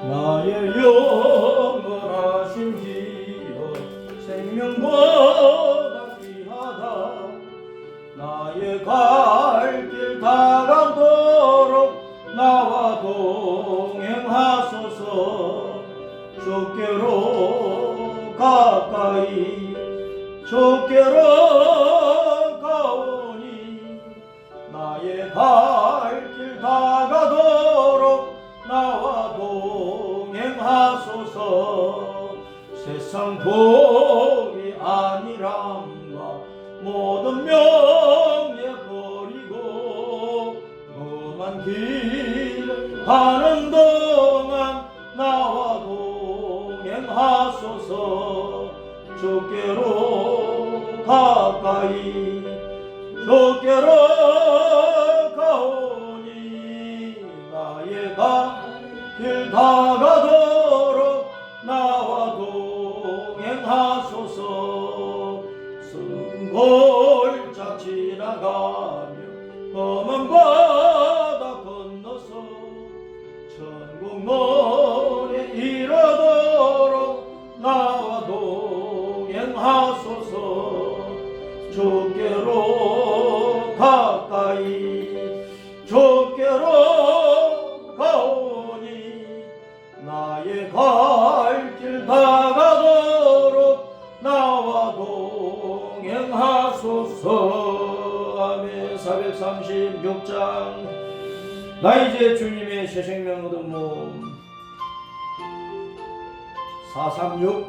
나의 영원하신 기업 생명보다 귀하다. 나의 갈 길 다가도록 나와 동행하소서. 주께로 가까이 주께로 가오니 나의 갈 길 다가도록 나와 동행하소서. 세상 복이 아니란가 모든 명예 버리고 험한 길 가는 동안 나와 동행하소서. 주께로 가까이 주께로 가오니 나의 갈 길 다가도록 나와 동행하소서. 승골짝 지나가며 험한 바다 건너서 천국 노래 이르도록 나와 동행하소서. 주께로 가까이 주께로 가오니 나의 갈 길 다가도록 나와 동행하소서. 아멘. 436장. 나 이제 주님의 새 생명 얻은 몸. 436.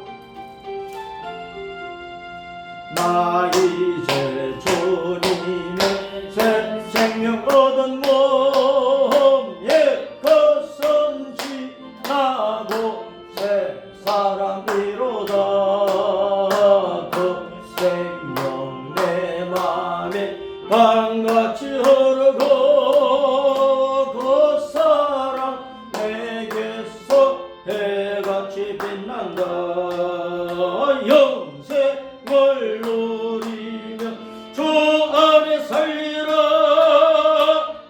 나 이제 주님의 새 생명 얻은 몸. 옛것은 지나고 새 사람이로다. 그 생명 내 맘에 강같이 흐르고 그 사랑 내게서 해같이 빛난다. 영생을 누리며 주 안에 살리라.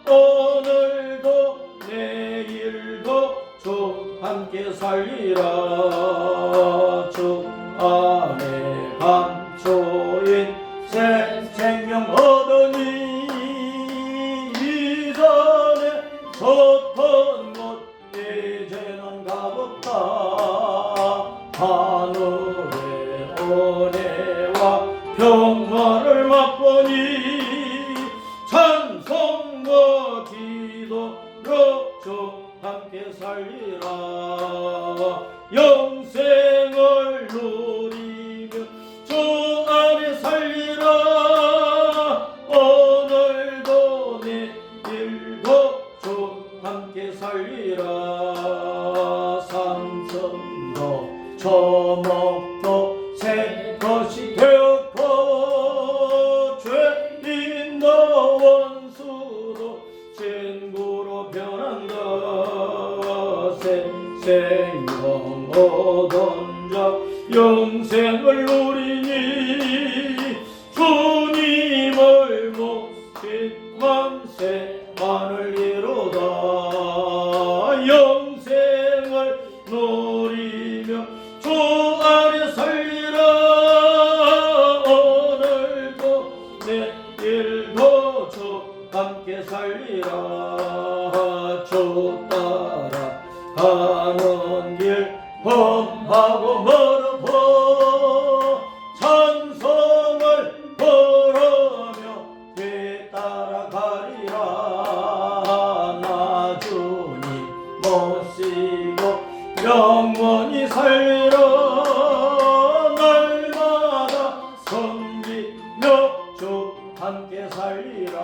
오늘도 내일도 주 함께 살리라. 주 안에 감초인 새 생명 얻으니 이전에 섰던 곳 이제는 가볍다. 하늘의 은혜와 평화를 맛보니 찬송과 기도로 주 함께 살리라. 영생을 누리며 주 안에 살리라. 오늘도 내일도 주 함께 살리라. 삼천도 초목도 새 것이 되었고 죄인도 원수도 친구로 변한다. 새 생명 얻은 자 영생을 누리니 주님을 모신 만세만을 이루다. 영생을 누리며 주 안에 살리라. 오늘도 내일도 주 함께 살리라. 주 따라 가는 길 험하고 멀어도 찬송을 부르며 뒤따라가리라. 나 주님 모시고 영원히 살리라. 날마다 섬기며 주 함께 살리라.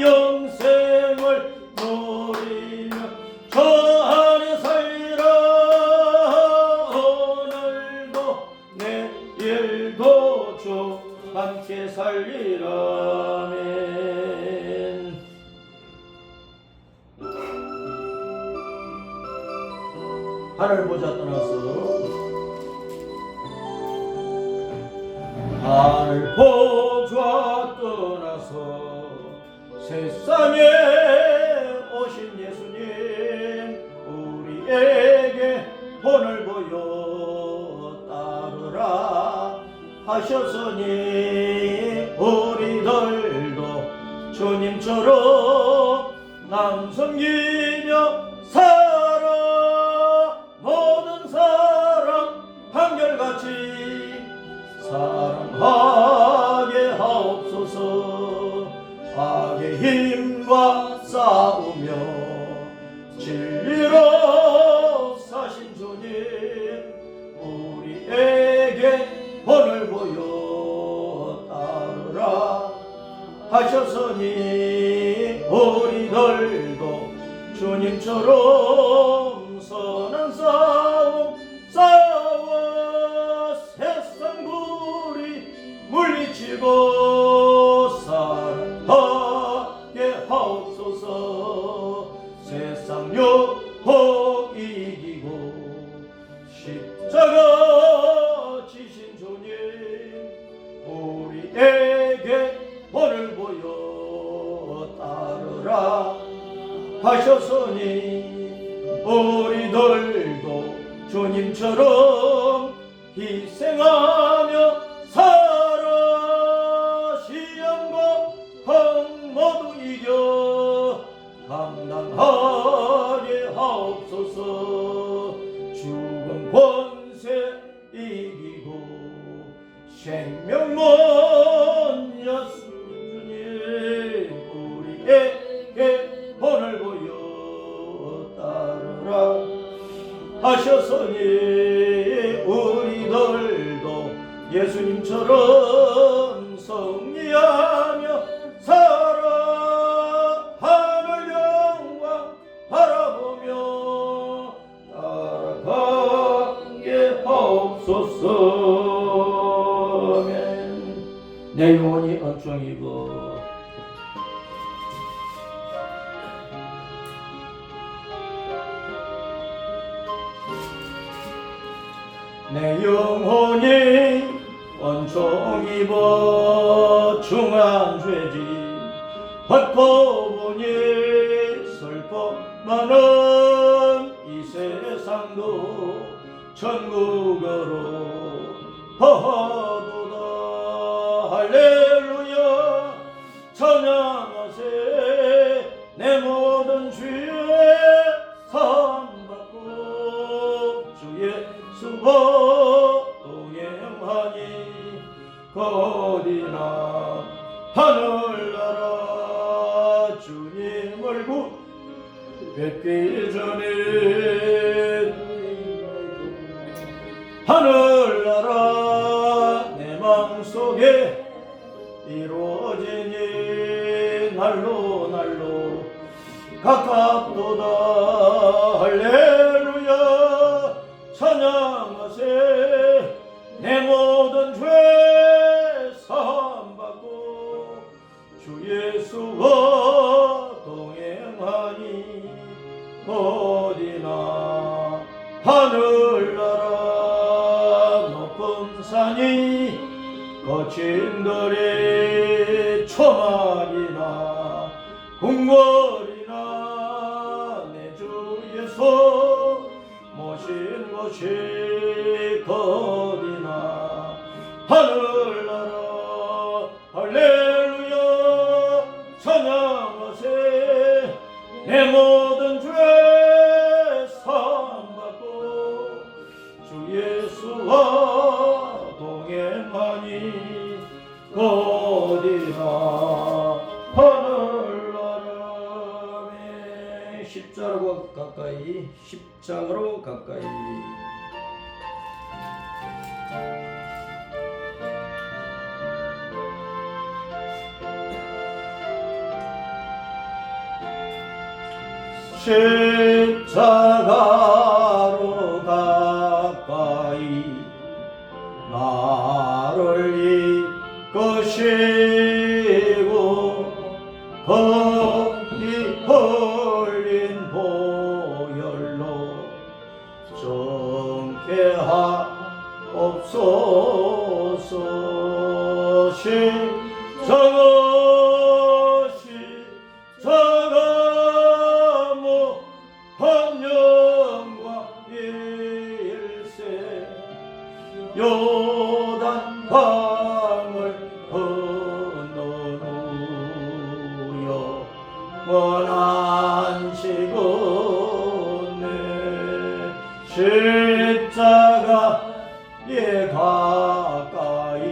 영생을 누리며 저 안에 살리라. 오늘도 내일도 주 함께 살리라. 아멘. 하늘 보자 떠나서 하늘 보좌 떠나서 세상에 오신 예수님 우리의 하셨으니 우리들도 주님처럼 남 섬기며 살아. 모든 사람 한결같이 사랑하게 하옵소서. 악의 힘과 싸우며 진리로 사신 주님, 우리에게 본을 보여 따르라 하셨으니 우리들도 주님처럼 선한 싸움 싸워 세상 불이 물리치고 사랑하게 하옵소서. 세상 욕구 이기고 십자가 지신 주님, 우리에게 본을 보여 따르라 하셨으니 우리들도 주님처럼 희생하며 살아. 시험과 험 모두 이겨 감당하게 하옵소서. 죽음 권세 이기고 생명 못 여수님, 우리에게 본을 보여 따르라 하셨으니 우리들도 예수님처럼 승리하며 살아. 하늘 영광 바라보며 따라가게 하옵소서. 내 영혼이 은총이고 내 영혼이 원총 입어 중한 죄지 헛고보니 슬퍼 많은 이 세상도 천국으로 허하도다. 할렐루야 찬양하세. 내 모든 죄 사함받고 주 예수와 동행하니 어디나 하늘나라 주님 얼굴 뵙기 전에 하늘나라 내 마음속에 이루어지니 날로 날로 가깝도다. 할렐루야 찬양하세. 내 모든 죄 사함받고 주 예수와 동행하니 어디나 하늘나라 높은 산이 거친 들이 초막이나 궁궐이나 내 주 예수 모신 곳이 거디나 하늘나라 할렐루야 찬양하세. 내 모든 죄 사함받고 주 예수와 동행하니 어디나 하늘나라. 십자가로 가까이 십자가로 가까이 십자가로 가까이 나를 이끄시고 거기 흘린 보혈로 정케하옵소서. 십자가 모 헌혈 원하시고 내 십자가에 가까이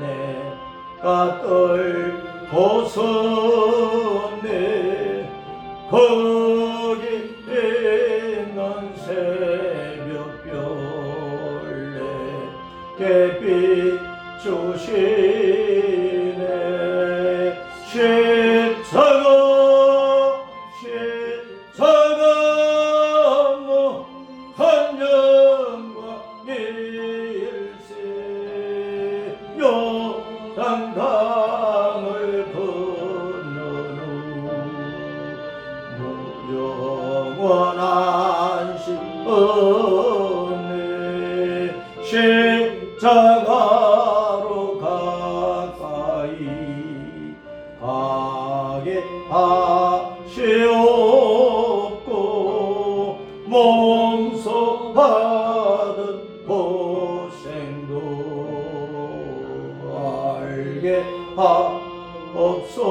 내가 떨고서 내 거기 있는 새벽별에 햇빛 주시네 십자가 무한 영광 일세 요단강을 건넌 후 무영원한 시은혜 십자가로 가까이 가게 하시옵고 몸소 받은 고생도 알게 하옵소서.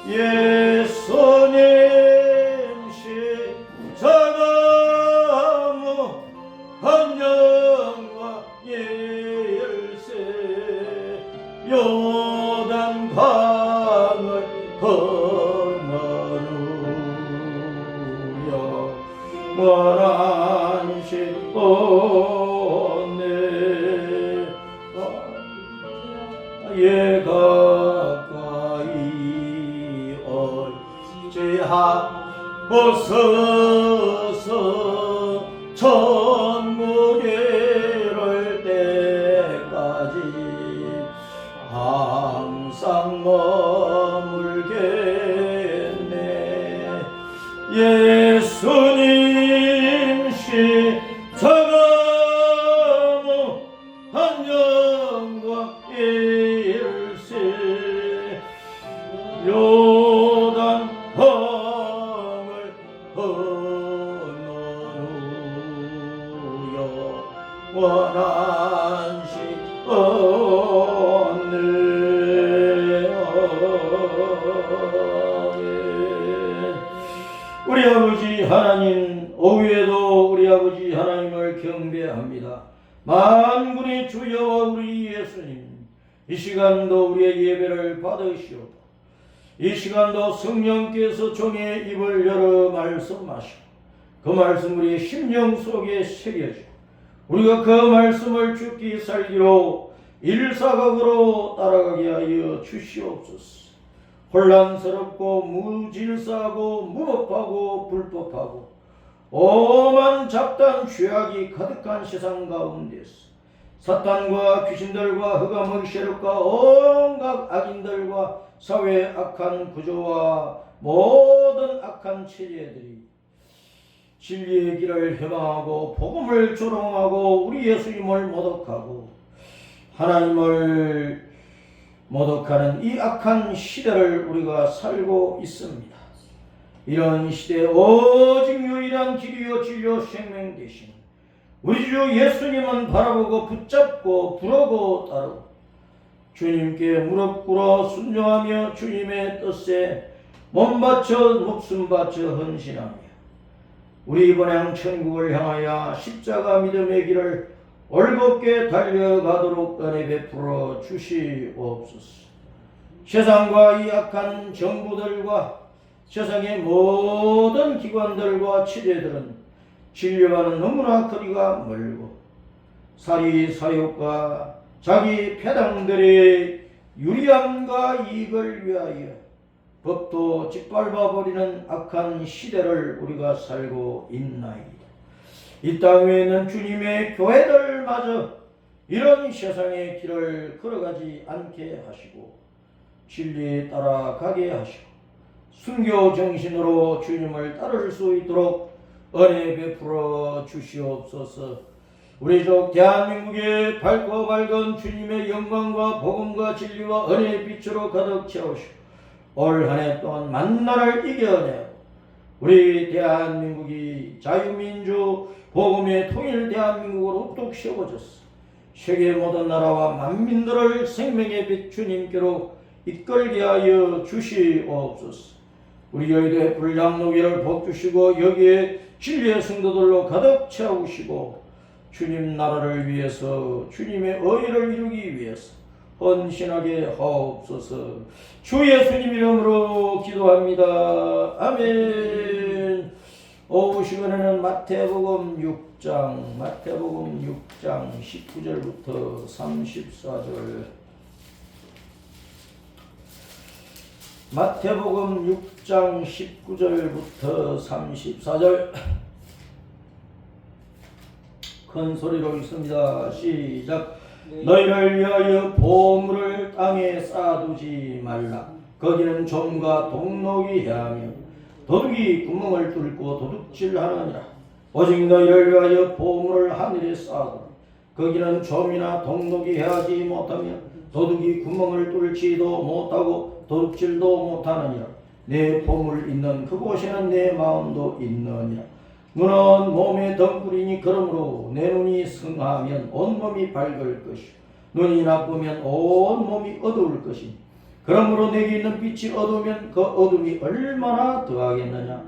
예수님 십자가 무한 영광 일세 요단강을 건넌 후 영원한 시온네 예 가까이 어찌하고서서 천국에 이를 때까지 항상 머물겠네. 예수님 십자가 무한 영광 일세 요단강을 건넌 후 영원한 시온네. 우리 아버지 하나님, 오후에도 우리 아버지 하나님을 경배합니다. 만군의 주여와 우리 예수님, 이 시간도 우리의 예배를 받으시옵고 이 시간도 성령께서 종의 입을 열어 말씀하시고 그 말씀 우리의 심령 속에 새겨지고 우리가 그 말씀을 죽기 살기로 일사각으로 따라가게 하여 주시옵소서. 혼란스럽고 무질서하고 무법하고 불법하고 오만 잡단 죄악이 가득한 세상 가운데서 사탄과 귀신들과 흑암의 세력과 온갖 악인들과 사회의 악한 구조와 모든 악한 체제들이 진리의 길을 회방하고 복음을 조롱하고 우리 예수님을 모독하고 하나님을 모독하는 이 악한 시대를 우리가 살고 있습니다. 이런 시대에 오직 유일한 길이요 진리요 생명 되신 우리 주 예수님은 바라보고 붙잡고 부르고 따르고 주님께 무릎 꿇어 순종하며 주님의 뜻에 몸 바쳐 목숨 바쳐 헌신하며 우리 본향 천국을 향하여 십자가 믿음의 길을 올곧게 달려가도록 은혜 베풀어 주시옵소서. 세상과 이 악한 정부들과 세상의 모든 기관들과 체제들은 진료와는 너무나 거리가 멀고 사리 사욕과 자기 패당들의 유리함과 이익을 위하여 법도 짓밟아버리는 악한 시대를 우리가 살고 있나이다. 이 땅 위에는 주님의 교회들마저 이런 세상의 길을 걸어가지 않게 하시고 진리에 따라가게 하시고 순교 정신으로 주님을 따를 수 있도록 은혜 베풀어 주시옵소서. 우리 족 대한민국의 밝고 밝은 주님의 영광과 복음과 진리와 은혜의 빛으로 가득 채우시고 올 한 해 동안 만나를 이겨내고 우리 대한민국이 자유민주 복음의 통일 대한민국으로 우뚝 세워졌어. 세계 모든 나라와 만민들을 생명의 빛 주님께로 이끌게 하여 주시옵소서. 우리 교회에 불장로교를 복주시고 여기에 진리의 성도들로 가득 채우시고 주님 나라를 위해서 주님의 의를 이루기 위해서 헌신하게 하옵소서. 주 예수님 이름으로 기도합니다. 아멘. 오후 시간에는 마태복음 6장 19절부터 34절, 마태복음 6장 19절부터 34절 큰 소리로 읽습니다. 시작. 너희를 위하여 보물을 땅에 쌓아두지 말라. 거기는 좀과 동록이 해하며 도둑이 구멍을 뚫고 도둑질하느니라. 오직 너희를 위하여 보물을 하늘에 쌓아두라. 거기는 좀이나 동록이 해하지 못하며 도둑이 구멍을 뚫지도 못하고 도둑질도 못하느니라. 내 보물 있는 그곳에는 내 마음도 있느니라. 눈은 몸의 덩굴이니 그러므로 내 눈이 성하면 온몸이 밝을 것이요 눈이 나쁘면 온몸이 어두울 것이니 그러므로 내게 있는 빛이 어두우면 그 어둠이 얼마나 더하겠느냐.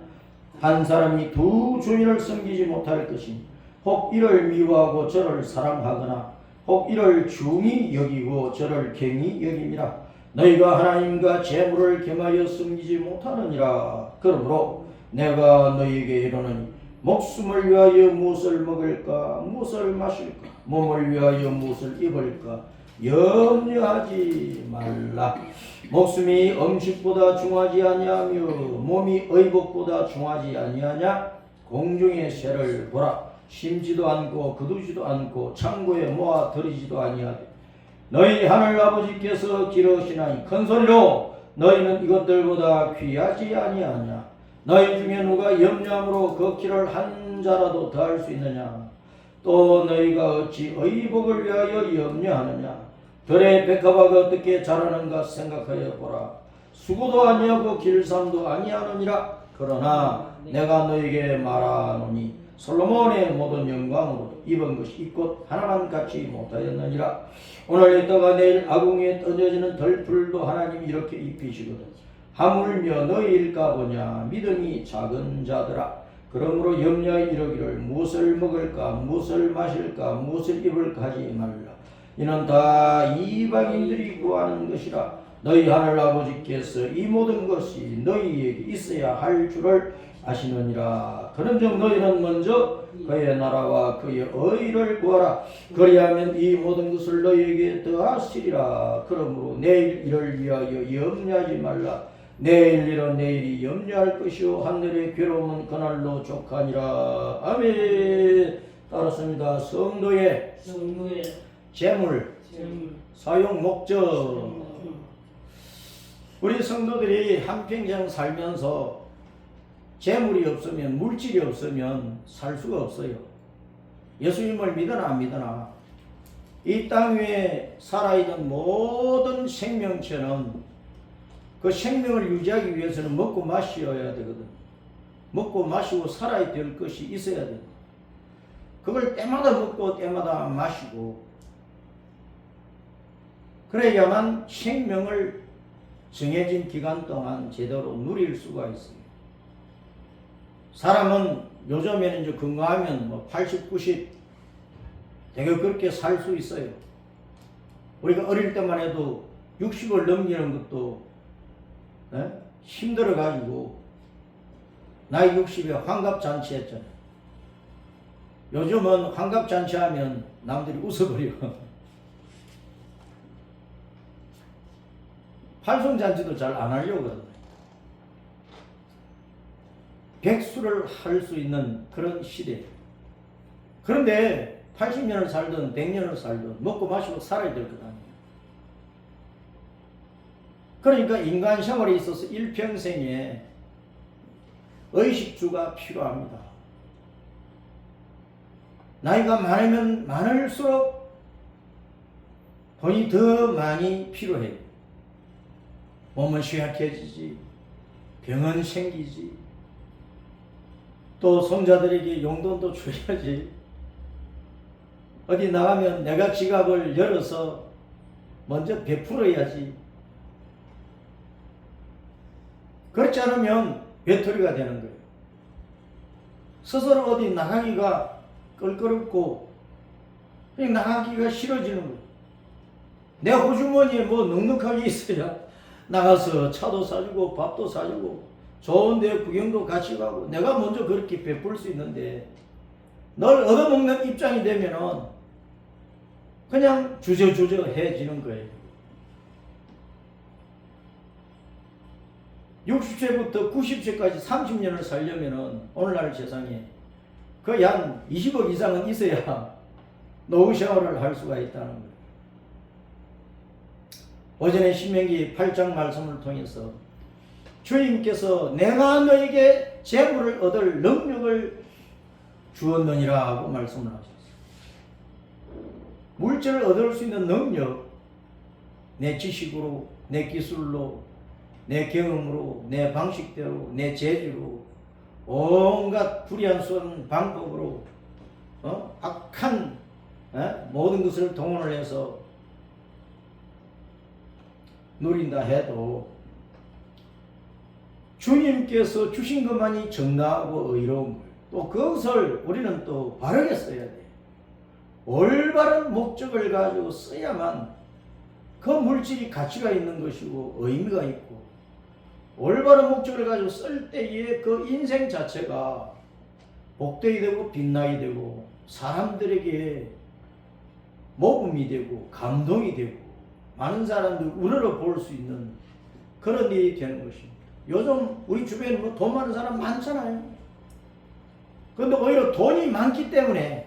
한 사람이 두 주인을 섬기지 못할 것이니 혹 이를 미워하고 저를 사랑하거나 혹 이를 중히 여기고 저를 경히 여김이라. 너희가 하나님과 재물을 겸하여 섬기지 못하느니라. 그러므로 내가 너희에게 이르노니 목숨을 위하여 무엇을 먹을까 무엇을 마실까 몸을 위하여 무엇을 입을까 염려하지 말라. 목숨이 음식보다 중하지 아니하며 몸이 의복보다 중하지 아니하냐. 공중의 새를 보라. 심지도 않고 거두지도 않고 창고에 모아 들이지도 아니하되 너희 하늘 아버지께서 기르시나니 큰 소리로 너희는 이것들보다 귀하지 아니하냐. 너희 중에 누가 염려함으로 걷기를 한 자라도 더할 수 있느냐. 또 너희가 어찌 의복을 위하여 염려하느냐. 들의 백합화가 어떻게 자라는가 생각하여 보라. 수고도 아니하고 길쌈도 아니하느니라. 그러나 내가 너희에게 말하노니 솔로몬의 모든 영광으로 입은 것이 이곳 하나만 갖지 못하였느니라. 오늘 있다가 내일 아궁이에 던져지는 덜풀도 하나님이 이렇게 입히시거든. 하물며 너희일까 보냐. 믿음이 작은 자들아. 그러므로 염려하여 이르기를 무엇을 먹을까 무엇을 마실까 무엇을 입을까 하지 말라. 이는 다 이방인들이 구하는 것이라. 너희 하늘 아버지께서 이 모든 것이 너희에게 있어야 할 줄을 아시느니라. 그런즉 너희는 먼저 그의 나라와 그의 의를 구하라. 그리하면 이 모든 것을 너희에게 더하시리라. 그러므로 내일 일을 위하여 염려하지 말라. 내일 일은 내일이 염려할 것이요 하늘의 괴로움은 그날로 족하니라. 아멘. 따랐습니다. 성도의 재물 사용 목적. 우리 성도들이 한평생 살면서 재물이 없으면 물질이 없으면 살 수가 없어요. 예수님을 믿으나 안 믿으나 이 땅 위에 살아있는 모든 생명체는 그 생명을 유지하기 위해서는 먹고 마셔야 되거든. 먹고 마시고 살아야 될 것이 있어야 돼. 그걸 때마다 먹고 때마다 마시고 그래야만 생명을 정해진 기간 동안 제대로 누릴 수가 있어요. 사람은 요즘에는 이제 건강하면 80, 90 되게 그렇게 살 수 있어요. 우리가 어릴 때만 해도 60을 넘기는 것도 힘들어 가지고 나이 60에 환갑잔치 했잖아요. 요즘은 환갑잔치 하면 남들이 웃어버려. 팔송잔치도 잘 안 하려고 그러거든요. 백수를 할 수 있는 그런 시대. 그런데 80년을 살든 100년을 살든 먹고 마시고 살아야 될 것 아니에요. 그러니까 인간 생활에 있어서 일평생에 의식주가 필요합니다. 나이가 많으면 많을수록 돈이 더 많이 필요해요. 몸은 쇠약해지지, 병은 생기지, 또 성자들에게 용돈도 줘야지. 어디 나가면 내가 지갑을 열어서 먼저 베풀어야지. 그렇지 않으면 외톨이가 되는 거예요. 스스로 어디 나가기가 껄끄럽고 그냥 나가기가 싫어지는 거예요. 내 호주머니에 뭐 넉넉하게 있어야 나가서 차도 사주고 밥도 사주고 좋은 데 구경도 같이 가고 내가 먼저 그렇게 베풀 수 있는데 널 얻어먹는 입장이 되면은 그냥 주저주저해지는 거예요. 60세부터 90세까지 30년을 살려면은 오늘날 세상에 거의 한 20억 이상은 있어야 노후 생활을 할 수가 있다는 거예요. 오전에 신명기 8장 말씀을 통해서 주님께서 내가 너에게 재물을 얻을 능력을 주었느니라 하고 말씀을 하셨어요. 물질을 얻을 수 있는 능력, 내 지식으로, 내 기술로, 내 경험으로, 내 방식대로, 내 재주로, 온갖 불의한 수한 방법으로 악한 모든 것을 동원을 해서 누린다 해도 주님께서 주신 것만이 정당하고 의로운 거예요. 또 그것을 우리는 또 바르게 써야 돼요. 올바른 목적을 가지고 써야만 그 물질이 가치가 있는 것이고 의미가 있고 올바른 목적을 가지고 쓸 때에 그 인생 자체가 복되게 되고 빛나게 되고 사람들에게 모범이 되고 감동이 되고 많은 사람들 우러러 볼 수 있는 그런 일이 되는 것입니다. 요즘 우리 주변에 뭐 돈 많은 사람 많잖아요. 그런데 오히려 돈이 많기 때문에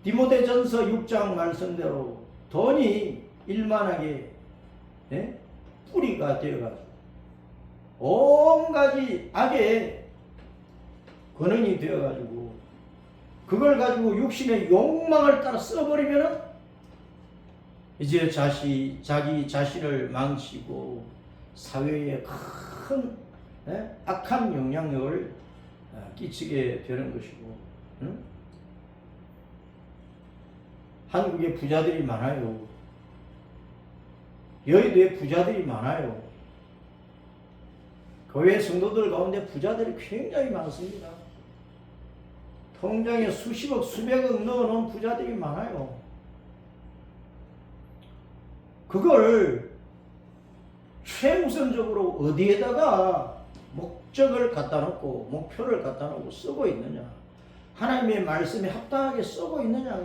디모데전서 6장 말씀대로 돈이 일만하게 뿌리가 되어가지고 온가지 악의 근원이 되어가지고 그걸 가지고 육신의 욕망을 따라 써버리면은 이제 자기 자신을 망치고 사회에 큰 악한 영향력을 끼치게 되는 것이고 한국에 부자들이 많아요. 여의도에 부자들이 많아요. 교회 성도들 가운데 부자들이 굉장히 많습니다. 통장에 수십억 수백억 넣어놓은 부자들이 많아요. 그걸 최우선적으로 어디에다가 목적을 갖다 놓고 목표를 갖다 놓고 쓰고 있느냐, 하나님의 말씀에 합당하게 쓰고 있느냐.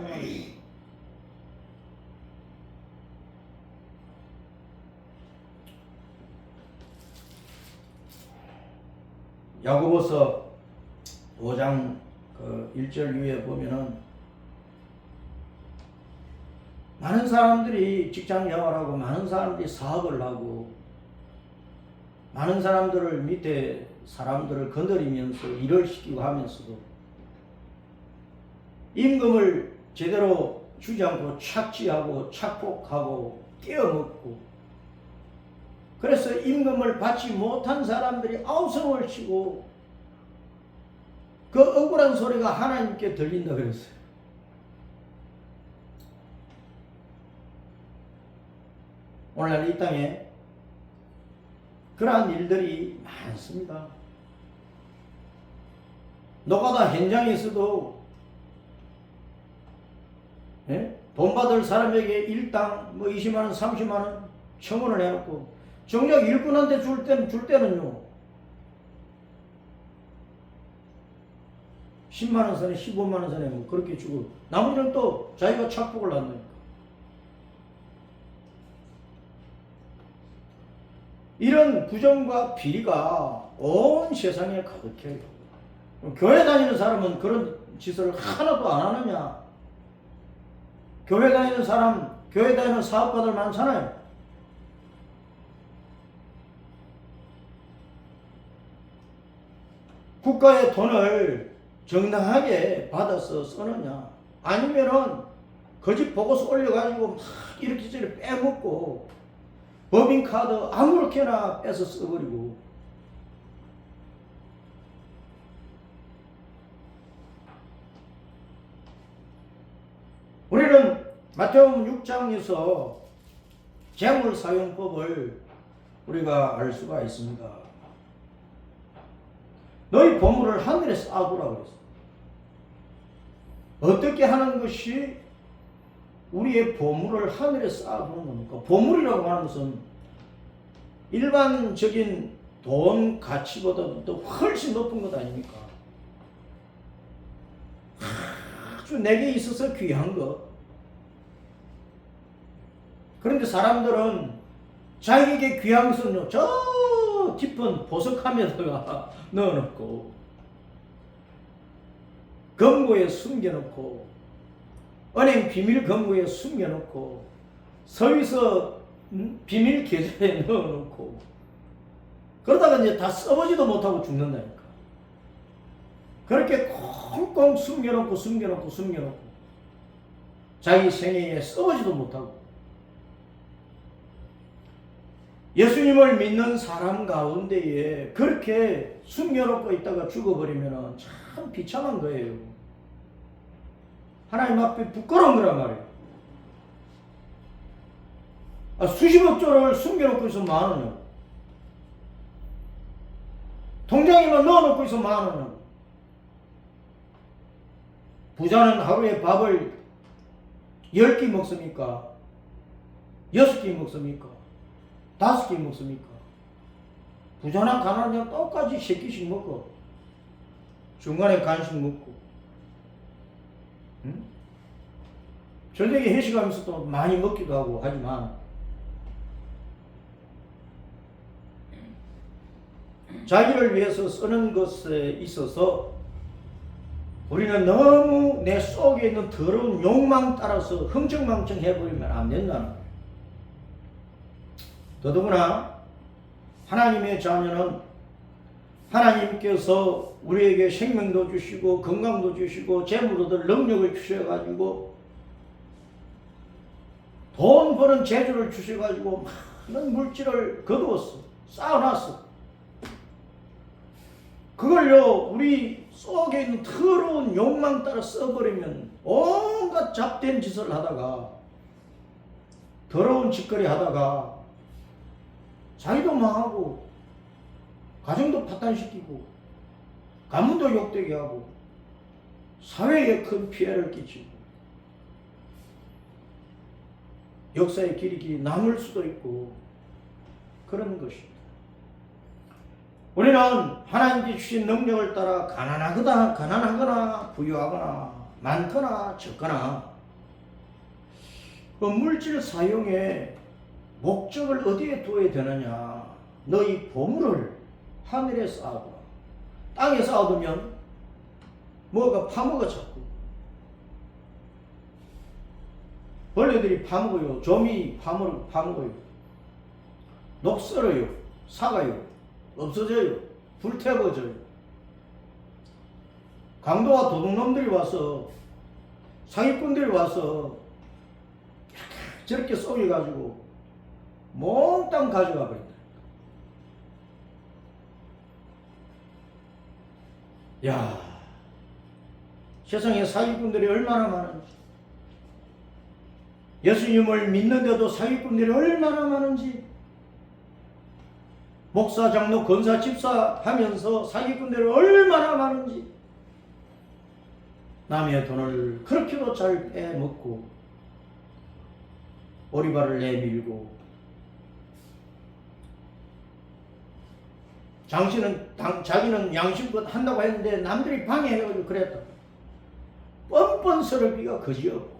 야고보서 5장 1절 위에 보면은 많은 사람들이 직장 생활하고 많은 사람들이 사업을 하고 많은 사람들을 밑에 사람들을 건드리면서 일을 시키고 하면서도 임금을 제대로 주지 않고 착취하고 착복하고 떼어먹고 그래서 임금을 받지 못한 사람들이 아우성을 치고 그 억울한 소리가 하나님께 들린다 그랬어요. 오늘날 이 땅에 그러한 일들이 많습니다. 노가다 현장에서도 돈 받을 사람에게 일당 20만원 30만원 청원을 해놓고 정작 일꾼한테 줄 때는요 10만원 선에 15만원 선에 뭐 그렇게 주고 나머지는 또 자기가 착복을 한다니까. 이런 부정과 비리가 온 세상에 가득해요. 교회 다니는 사람은 그런 짓을 하나도 안 하느냐? 교회 다니는 사람, 교회 다니는 사업가들 많잖아요. 국가의 돈을 정당하게 받아서 쓰느냐? 아니면은 거짓 보고서 올려가지고 막 이렇게 저렇게 빼먹고 법인카드 아무렇게나 빼서 써버리고 우리는 마태복음 6장에서 재물 사용법을 우리가 알 수가 있습니다. 너희 보물을 하늘에 쌓아두라 그랬어. 어떻게 하는 것이 우리의 보물을 하늘에 쌓아두는 겁니까? 보물이라고 하는 것은 일반적인 돈 가치보다도 훨씬 높은 것 아닙니까? 아주 내게 있어서 귀한 것. 그런데 사람들은 자기에게 귀한 것은 저 깊은 보석함에다가 넣어놓고 금고에 숨겨놓고 은행 비밀 금고에 숨겨놓고 서위서 비밀 계좌에 넣어놓고 그러다가 이제 다 써보지도 못하고 죽는다니까. 그렇게 콩콩 숨겨놓고 자기 생애에 써보지도 못하고. 예수님을 믿는 사람 가운데에 그렇게 숨겨놓고 있다가 죽어버리면 참 비참한 거예요. 하나님 앞에 부끄러운 거란 말이에요. 수십억 조를 숨겨놓고 있으면 만원이요. 통장에만 넣어놓고 있으면 만원이요. 부자는 하루에 밥을 10끼 먹습니까? 6끼 먹습니까? 5끼 먹습니까? 부자나 가난하냐 똑같이 3끼씩 먹고 중간에 간식 먹고 저녁에 회식하면서 또 많이 먹기도 하고 하지만 자기를 위해서 쓰는 것에 있어서 우리는 너무 내 속에 있는 더러운 욕망 따라서 흥청망청 해버리면 안 된다는 거예요. 더더구나 하나님의 자녀는 하나님께서 우리에게 생명도 주시고 건강도 주시고 재물도 얻을 능력을 주셔가지고 돈 버는 재주를 주셔가지고 많은 물질을 거두었어. 쌓아놨어. 그걸요 우리 속에 있는 더러운 욕망 따라 써버리면 온갖 잡된 짓을 하다가 더러운 짓거리 하다가 자기도 망하고 가정도 파탄시키고 가문도 욕되게 하고 사회에 큰 피해를 끼치고 역사의 길이 남을 수도 있고 그런 것입니다. 우리는 하나님께 주신 능력을 따라 가난하거나 부유하거나 많거나 적거나 그 물질 사용에 목적을 어디에 두어야 되느냐. 너희 보물을 하늘에 쌓아두라. 땅에 쌓아두면 뭐가 파먹어 자꾸. 벌레들이 파먹어요. 좀이 파먹어요. 녹슬어요. 사가요. 없어져요. 불태워져요. 강도와 도둑놈들이 와서 사기꾼들이 와서 저렇게 쏘여가지고 몽땅 가져가 버린다. 야, 세상에 사기꾼들이 얼마나 많은지, 예수님을 믿는데도 사기꾼들이 얼마나 많은지, 목사, 장로, 권사, 집사 하면서 사기꾼들이 얼마나 많은지, 남의 돈을 그렇게도 잘 빼먹고 오리발을 내밀고 자기는 양심껏 한다고 했는데 남들이 방해해가지고 그랬다. 뻔뻔스럽기가 그지없고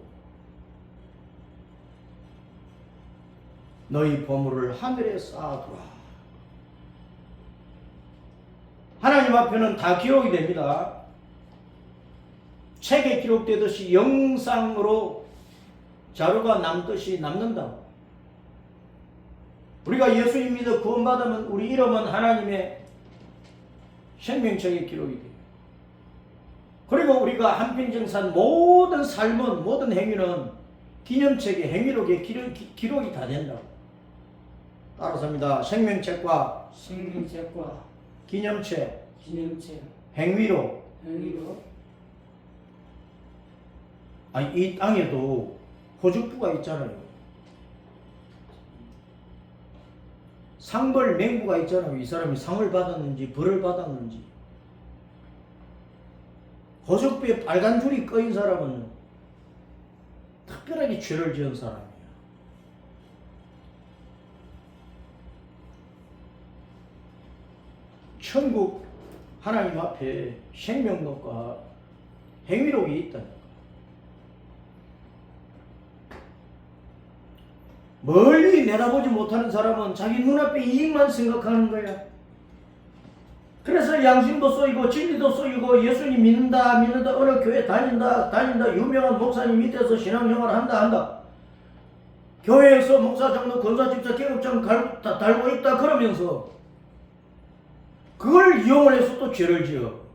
너희 보물을 하늘에 쌓아두라. 하나님 앞에는 다 기록이 됩니다. 책에 기록되듯이 영상으로 자료가 남듯이 남는다. 우리가 예수님 믿어 구원받으면 우리 이름은 하나님의 생명책에 기록이 돼요. 그리고 우리가 한평생 산 모든 삶은 모든 행위는 기념책에 행위록에 기록이 다 된다고. 따라서 합니다. 생명책과 기념책, 행위록. 아니 이 땅에도 호적부가 있잖아요. 상벌 맹구가 있잖아요. 이 사람이 상을 받았는지 벌을 받았는지. 호적부에 빨간 줄이 꺼인 사람은 특별하게 죄를 지은 사람이에요. 천국 하나님 앞에 생명록과 행위록이 있다니까. 멀리 내다보지 못하는 사람은 자기 눈앞에 이익만 생각하는 거야. 그래서 양심도 쏘이고 진리도 쏘이고 예수님 믿는다 어느 교회 다닌다 유명한 목사님 밑에서 신앙생활 한다 교회에서 목사 장로 권사 집사 계급장 달고 있다 그러면서 그걸 이용을 해서 또 죄를 지어.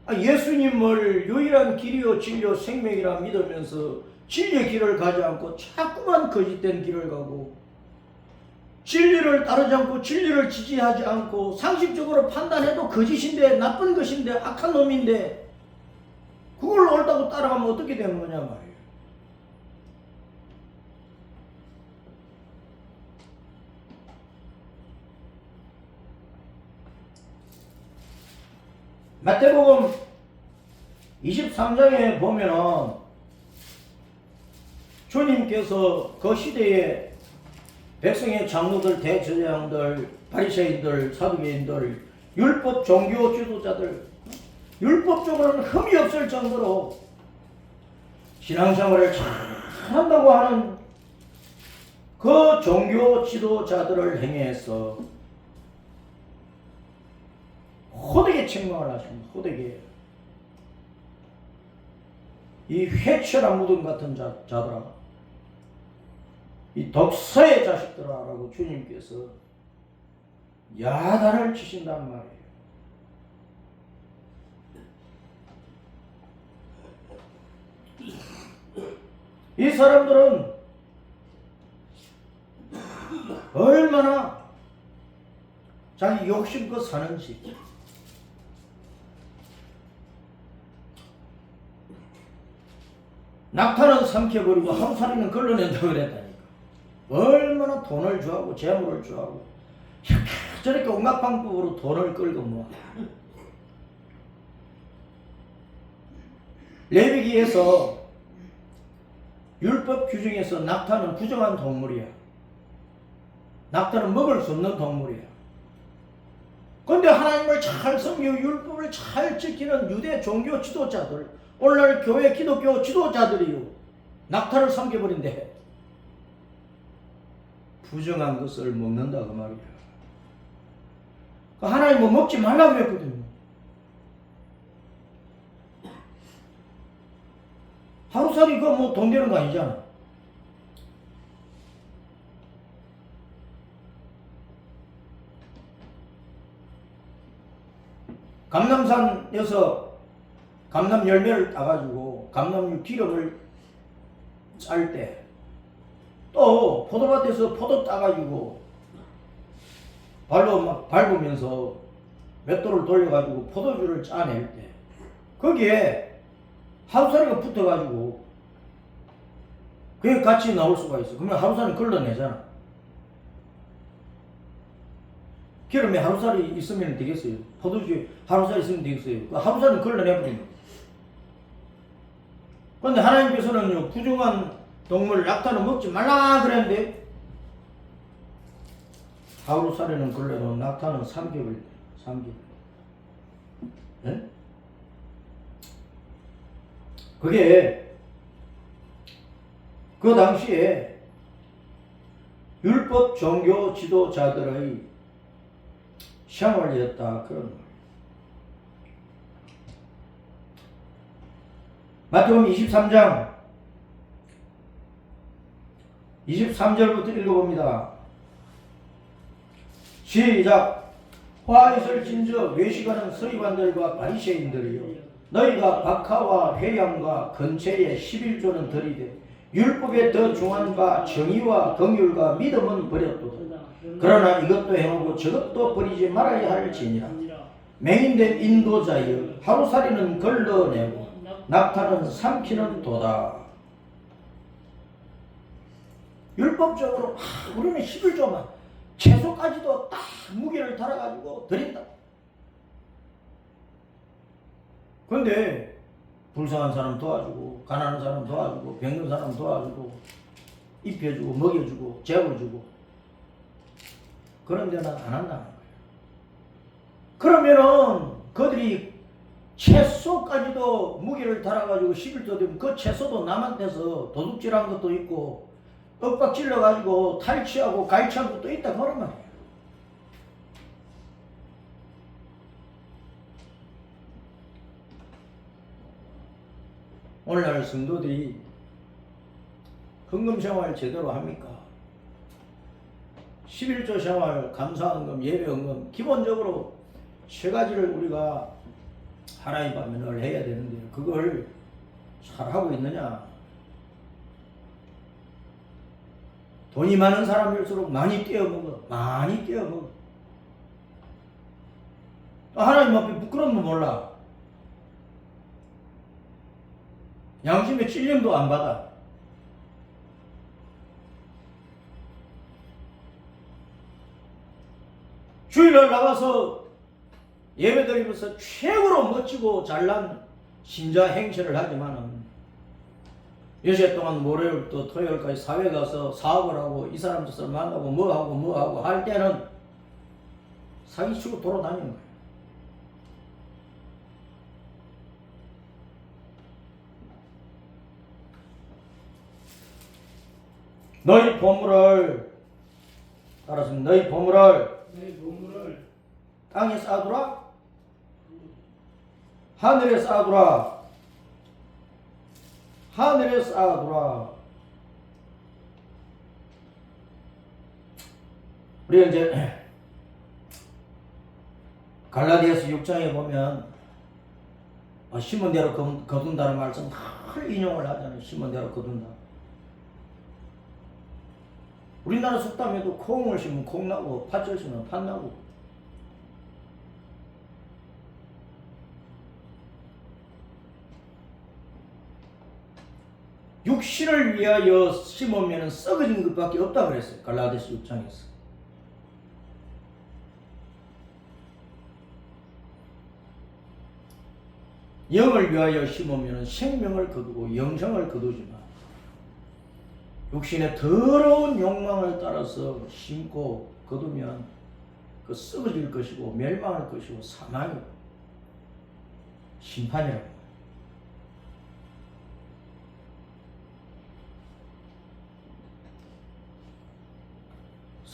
예수님을 유일한 길이요 진리요 생명이라 믿으면서 진리의 길을 가지 않고 자꾸만 거짓된 길을 가고 진리를 따르지 않고 진리를 지지하지 않고 상식적으로 판단해도 거짓인데 나쁜 것인데 악한 놈인데 그걸 옳다고 따라가면 어떻게 되는 거냐 말이에요. 마태복음 23장에 보면은 주님께서 그 시대에 백성의 장로들, 대제사장들, 바리새인들, 사두개인들, 율법 종교 지도자들, 율법적으로는 흠이 없을 정도로 신앙생활을 잘한다고 하는 그 종교 지도자들을 행해서 호되게 책망을 하십니다. 호되게. 이 회초라 무덤 같은 자들아, 이 독사의 자식들아라고 주님께서 야단을 치신단 말이에요. 이 사람들은 얼마나 자기 욕심껏 사는지. 낙타는 삼켜버리고 하루살이는 걸러낸다고 그랬다니까. 얼마나 돈을 주하고 재물을 주하고 저렇게 온갖 방법으로 돈을 끌고 모아. 레위기에서 율법 규정에서 낙타는 부정한 동물이야. 낙타는 먹을 수 없는 동물이야. 그런데 하나님을 잘 섬기고 율법을 잘 지키는 유대 종교 지도자들, 오늘날 교회 기독교 지도자들이요 낙타를 삼켜버린대. 부정한 것을 먹는다 그 말이야. 하나님은 먹지 말라고 그랬거든요. 하루살이 그거 뭐 돈 되는 거 아니잖아. 감람산에서 감람 열매를 따가지고 감람유 기름을 짤 때, 또 포도밭에서 포도 따가지고 발로 막 밟으면서 맷돌을 돌려가지고 포도주를 짜낼 때 거기에 하루살이가 붙어가지고 그게 같이 나올 수가 있어. 그러면 하루살이 걸러내잖아. 기름에 하루살이 있으면 되겠어요? 포도주에 하루살이 있으면 되겠어요? 그 하루살은 걸러내버리는 거예요. 그런데 하나님께서는 부정한 동물 낙타는 먹지 말라 그랬는데 하루살이는 걸러내고 낙타는 삼켜버린다. 네? 그게 그 당시에 율법 종교 지도자들의 생활이었다 그런 말이에요. 마태복음 23장 23절부터 읽어봅니다. 시작. 화 있을 진저 외식하는 서기관들과 바리새인들이여, 너희가 박하와 회양과 근체의 11조는 들이되 율법에 더 중한 바 정의와 긍휼과 믿음은 버렸도다. 그러나 이것도 행하고 저것도 버리지 말아야 할지니라. 맹인된 인도자여 하루살이는 걸러내고 낙타는 삼키는 도다. 율법적으로 우리는 11조만 채소까지도 딱 무게를 달아가지고 드린다. 그런데 불쌍한 사람 도와주고 가난한 사람 도와주고 병든 사람 도와주고 입혀주고 먹여주고 재워주고 그런 데는 안 한다는 거예요. 그러면은 그들이 채소까지도 무게를 달아가지고 11조 되면 그 채소도 남한테서 도둑질한 것도 있고 윽박질러가지고 탈취하고 갈취한 것도 있다 그런 말이에요. 오늘날 성도들이 헌금 생활 제대로 합니까? 11조 생활, 감사헌금, 예배헌금 기본적으로 세 가지를 우리가 하나님 앞에 늘 해야 되는데 그걸 잘하고 있느냐? 돈이 많은 사람일수록 많이 떼어먹어. 많이 떼어먹어. 하나님 앞에 부끄러움도 몰라. 양심의 찔림도 안 받아. 주일날 나가서 예배드리면서 최고로 멋지고 잘난 신자 행세를 하지만은 여세 동안 월요일부터 토요일까지 사회 가서 사업을 하고 이 사람 저 사람 만나고 뭐하고 할 때는 사기치고 돌아다니는 거예요. 너희 보물을 따라서 너희 보물을 땅에 쌓아두라 하늘에 쌓아두라 하늘에 쌓아두라. 우리가 이제 갈라디아서 6장에 보면 심은 대로 거둔다는 말씀 늘 인용을 하잖아요. 심은 대로 거둔다. 우리나라 속담에도 콩을 심으면 콩 나고 팥을 심으면 팥 나고 육신을 위하여 심으면 썩어진 것밖에 없다 그랬어요. 갈라디아서 6장에서. 영을 위하여 심으면 생명을 거두고 영생을 거두지만 육신의 더러운 욕망을 따라서 심고 거두면 그 썩어질 것이고 멸망할 것이고 사망이고 심판이라고.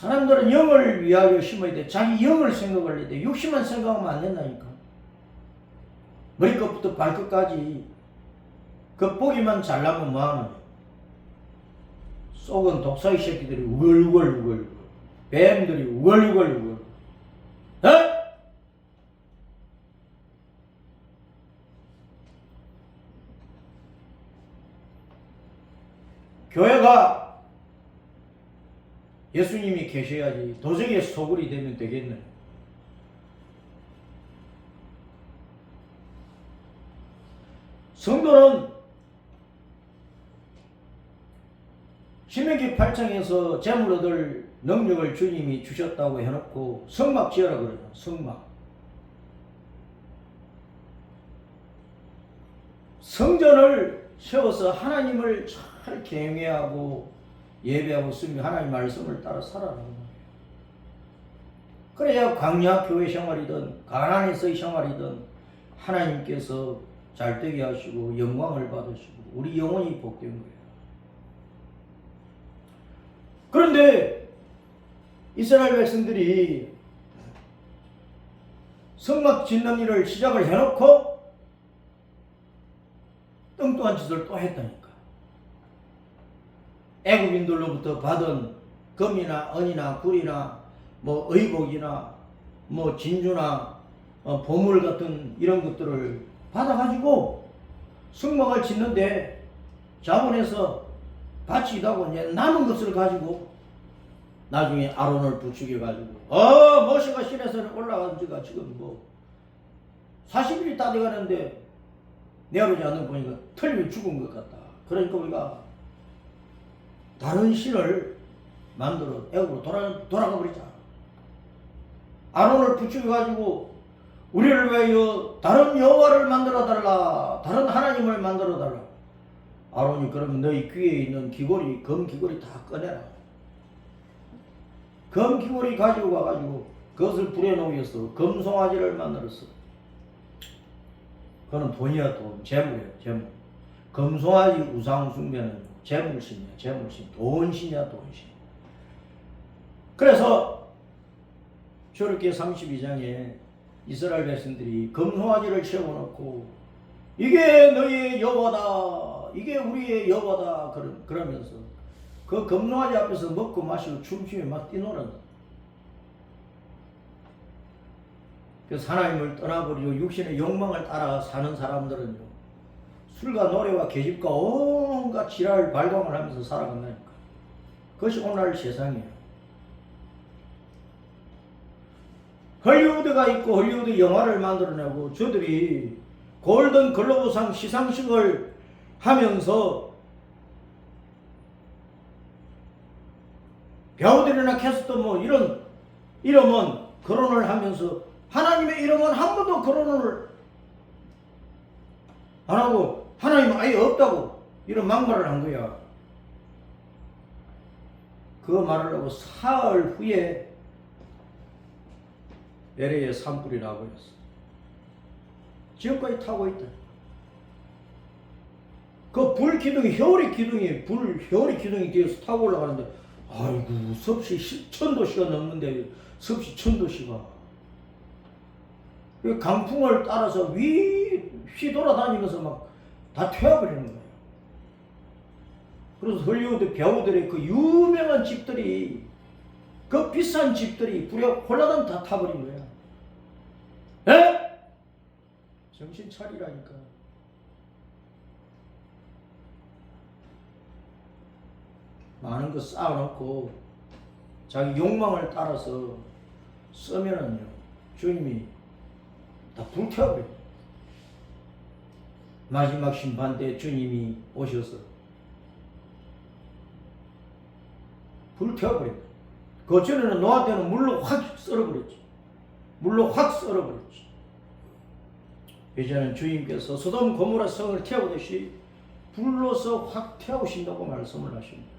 사람들은 영을 위하여 심어야 돼. 자기 영을 생각을 해야 돼. 육신만 생각하면 안 된다니까. 머리끝부터 발끝까지 그 보기만 잘나면 뭐하는 거야. 속은 독사의 새끼들이 우글우글 뱀들이 우글우글 교회가 예수님이 계셔야지 도적의 소굴이 되면 되겠네. 성도는 신명기 8장에서 재물 얻을 능력을 주님이 주셨다고 해놓고 성막 지어라 그러죠. 성막. 성전을 세워서 하나님을 잘 경외하고 예배하고 쓰며 하나님 말씀을 따라 살아가는 거예요. 그래야 광야 교회 생활이든 가난에서의 생활이든 하나님께서 잘되게 하시고 영광을 받으시고 우리 영혼이 복된 거예요. 그런데 이스라엘 백성들이 성막 짓는 일을 시작을 해놓고 뚱뚱한 짓을 또 했다니까. 애국인들로부터 받은 금이나 은이나 굴이나 뭐 의복이나 뭐 진주나 보물 같은 이런 것들을 받아가지고 성막을 짓는데 자본해서 바치다고 이제 남은 것을 가지고 나중에 아론을 부추겨 가지고 모세가 신에서 올라간 지가 지금 뭐 40일이 다 돼가는데 내 아버지 안을 보니까 틀림이 죽은 것 같다. 그러니까 우리가 다른 신을 만들어 애굽으로 돌아가 버리자. 아론을 부추겨가지고 우리를 위하여 다른 여호와를 만들어 달라, 다른 하나님을 만들어 달라. 아론이 그러면 너희 귀에 있는 귀고리, 검 귀고리 다 꺼내라. 검 귀고리 가지고 와가지고 그것을 불에 녹여서 금송아지를 만들었어. 그거는 돈이야, 돈. 재물이야, 재물. 금송아지 우상 숭배는 재물신이야, 재물신. 돈신이야, 돈신. 그래서 저렇게 32장에 이스라엘 백성들이 금송아지를 세워놓고 이게 너희의 여호와다, 이게 우리의 여호와다 그러면서 그 금송아지 앞에서 먹고 마시고 춤추며 막 뛰노는다. 그래서 하나님을 떠나버리고 육신의 욕망을 따라 사는 사람들은요, 술과 노래와 계집과 온갖 지랄 발광을 하면서 살아간다니까. 그것이 오늘 세상이에요. 헐리우드가 있고 헐리우드 영화를 만들어내고 저들이 골든 글로브상 시상식을 하면서 배우들이나 캐스터 뭐 이런 이름은 거론을 하면서 하나님의 이름은 한 번도 거론을 안 하고 하나님은 아예 없다고 이런 막말을 한 거야. 그 말을 하고 사흘 후에 LA에 산불이 나버렸어. 지금까지 타고 있다. 그 불 기둥이, 혈의 기둥이 뒤에서 타고 올라가는데, 아이고, 섭씨 1000도씨가 넘는데, 섭씨 1000도씨가. 그 강풍을 따라서 휘돌아다니면서 막 다 태워버리는 거예요. 그래서 헐리우드 배우들의 그 유명한 집들이, 그 비싼 집들이 불에 홀라당 다 타버린 거야. 에? 정신 차리라니까. 많은 거 쌓아놓고 자기 욕망을 따라서 쓰면은요, 주님이 다 불태워버려요. 마지막 심판 때 주님이 오셔서 불태워버린다. 그 전에는 노아 때는 물로 확 썰어버렸지. 물로 확 썰어버렸지. 이제는 주님께서 소돔 고모라 성을 태우듯이 불로서 확 태우신다고 말씀을 하십니다.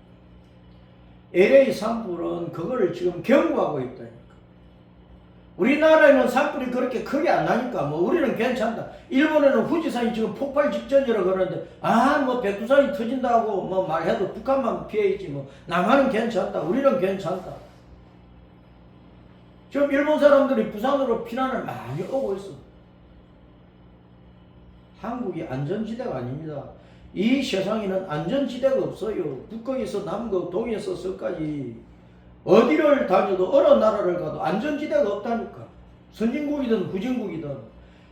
LA 산불은 그거를 지금 경고하고 있다니까. 우리나라에는 산불이 그렇게 크게 안 나니까 뭐 우리는 괜찮다. 일본에는 후지산이 지금 폭발 직전이라고 그러는데 뭐 백두산이 터진다고 뭐 말해도 북한만 피해있지 뭐 남한은 괜찮다. 우리는 괜찮다. 지금 일본 사람들이 부산으로 피난을 많이 오고 있어. 한국이 안전지대가 아닙니다. 이 세상에는 안전지대가 없어요. 북극에서 남극, 동에서 서까지 어디를 다녀도 어느 나라를 가도 안전지대가 없다니까. 선진국이든 후진국이든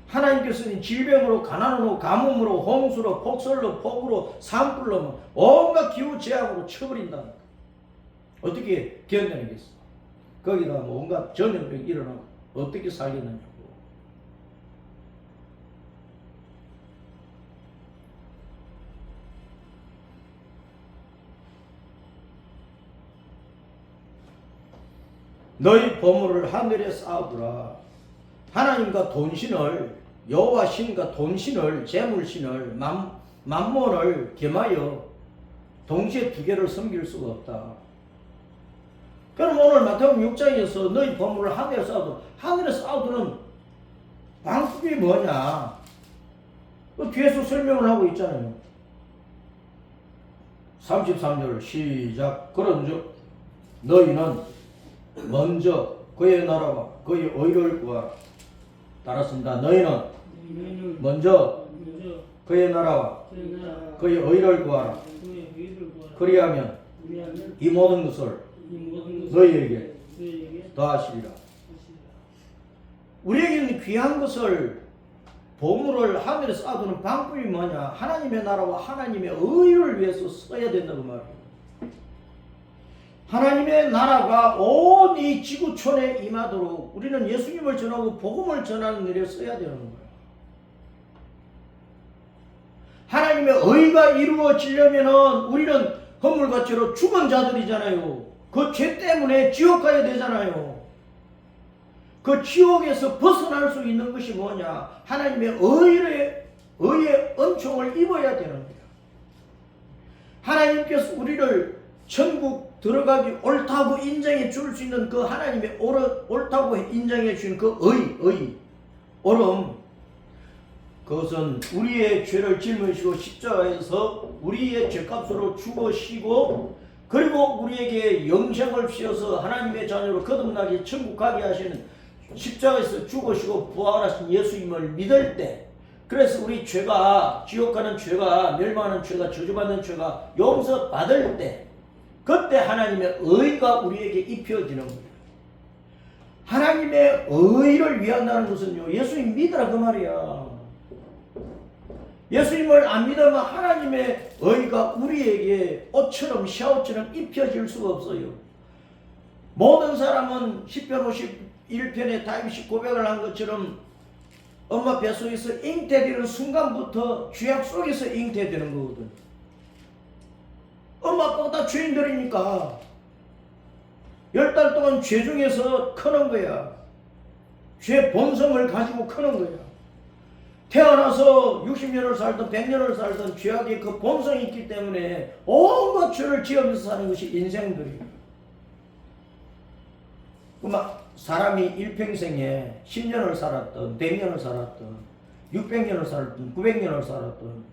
하나님께서는 질병으로, 가난으로, 가뭄으로, 홍수로, 폭설로, 폭우로, 산불로 온갖 기후재앙으로 쳐버린다니까. 어떻게 견뎌내겠어? 거기다 뭐 온갖 전염병이 일어나고 어떻게 살겠느냐고. 너희 보물을 하늘에 쌓아두라. 하나님과 돈신을, 여호와 신과 돈신을, 재물신을, 만몬을 겸하여 동시에 두 개를 섬길 수가 없다. 그럼 오늘 마태복음 6장에서 너희 보물을 하늘에 쌓아두, 하늘에 쌓아두는 방법이 뭐냐? 그 뒤에서 설명을 하고 있잖아요. 33절 시작. 그런즉 너희는 먼저 그의 나라와 그의 의를 구하라. 따랐습니다. 너희는 먼저 그의 나라와 그의 의를 구하라. 그리하면 이 모든 것을 너희에게 더하시리라. 우리에게는 귀한 것을, 보물을 하늘에 쌓아두는 방법이 뭐냐? 하나님의 나라와 하나님의 의를 위해서 써야 된다고 말해요. 하나님의 나라가 온 이 지구촌에 임하도록 우리는 예수님을 전하고 복음을 전하는 일에 써야 되는 거야. 하나님의 의가 이루어지려면은 우리는 허물과죄로 죽은 자들이잖아요. 그 죄 때문에 지옥 가야 되잖아요. 그 지옥에서 벗어날 수 있는 것이 뭐냐? 하나님의 의의 은총을 입어야 되는 거야. 하나님께서 우리를 천국 들어가기 옳다고 인정해 줄 수 있는 그 하나님의 옳다고 인정해 주신 그 옳음, 그것은 우리의 죄를 짊으시고 십자가에서 우리의 죄값으로 죽으시고 그리고 우리에게 영생을 주셔서 하나님의 자녀로 거듭나게 천국 가게 하시는 십자가에서 죽으시고 부활하신 예수님을 믿을 때, 그래서 우리 죄가, 지옥 가는 죄가, 멸망하는 죄가, 저주받는 죄가 용서받을 때, 그때 하나님의 의가 우리에게 입혀지는 거예요. 하나님의 의를 위한다는 것은요, 예수님 믿으라 그 말이야. 예수님을 안 믿으면 하나님의 의가 우리에게 옷처럼 샤워처럼 입혀질 수가 없어요. 모든 사람은 10편 51편에 다윗이 고백을 한 것처럼 엄마 뱃속에서 잉태되는 순간부터 죄악 속에서 잉태되는 거거든. 엄마 아빠가 다 죄인들이니까 10달 동안 죄 중에서 크는 거야. 죄 본성을 가지고 크는 거야. 태어나서 60년을 살든 100년을 살든 죄악의 그 본성이 있기 때문에 온갖 죄를 지으면서 사는 것이 인생들이에요. 그만 사람이 일평생에 10년을 살았든 100년을 살았든 600년을 살았든 900년을 살았든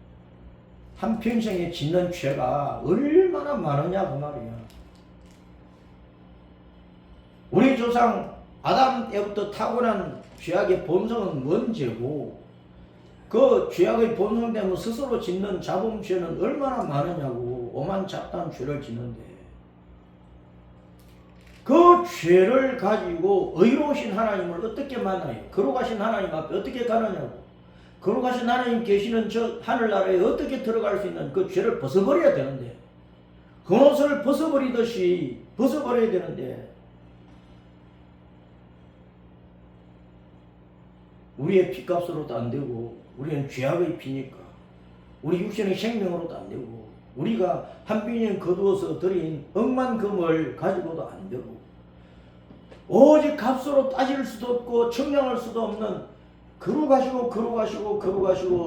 한평생에 짓는 죄가 얼마나 많으냐 그 말이야. 우리 조상 아담 때부터 타고난 죄악의 본성은 뭔 죄고, 그 죄악의 본성 때문에 스스로 짓는 자범죄는 얼마나 많으냐고. 오만잡다한 죄를 짓는데 그 죄를 가지고 의로우신 하나님을 어떻게 만나요? 거룩하신 하나님 앞에 어떻게 가느냐고. 거룩하신 하나님 계시는 저 하늘나라에 어떻게 들어갈 수 있는 그 죄를 벗어버려야 되는데, 그 옷을 벗어버리듯이 벗어버려야 되는데, 우리의 피값으로도 안 되고, 우리는 죄악의 피니까, 우리 육신의 생명으로도 안 되고, 우리가 한 빈이 거두어서 드린 억만 금을 가지고도 안 되고, 오직 값으로 따질 수도 없고 청량할 수도 없는 거룩하시고